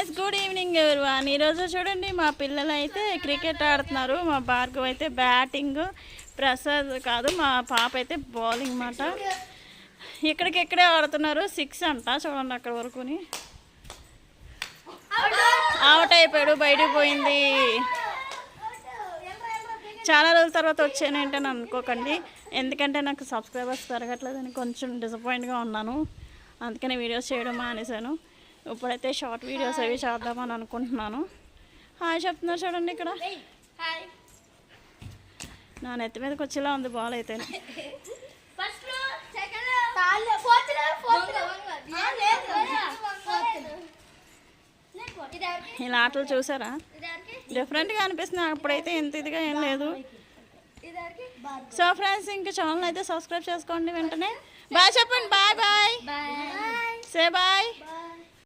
Guys, good evening everyone. ఈరోజు చూడండి మా పిల్లలు అయితే క్రికెట్ ఆడుతున్నారు. మా భార్గవ్ అయితే బ్యాటింగ్, ప్రసాద్ కాదు మా పాప అయితే బౌలింగ్ అన్నమాట. ఇక్కడికిక్కడే ఆడుతున్నారు. 6 అంట చూడండి అక్కడ వరకుని. అవుట్ అయిపోయాడు, బయటకు పోయింది. చాలా రోజుల తర్వాత వచ్చాను ఏంటని అనుకోకండి, ఎందుకంటే నాకు సబ్స్క్రైబర్స్ పెరగట్లేదని కొంచెం డిసప్పాయింట్గా ఉన్నాను. అందుకని వీడియోస్ చేయడం మానేశాను. ఇప్పుడైతే షార్ట్ వీడియోస్ అవి చేద్దామని అనుకుంటున్నాను. హాయ్ చెప్తున్నారు చూడండి ఇక్కడ. నా నెత్తి మీదకి వచ్చేలా ఉంది బాల్ అయితే. ఇలా ఆటలు చూసారా? డిఫరెంట్గా అనిపిస్తుంది. అప్పుడైతే ఎంత ఇదిగా ఏం లేదు. సో ఫ్రెండ్స్, ఇంకా ఛానల్ అయితే సబ్స్క్రైబ్ చేసుకోండి వెంటనే. బాయ్ చెప్పండి. Bye bye, say bye.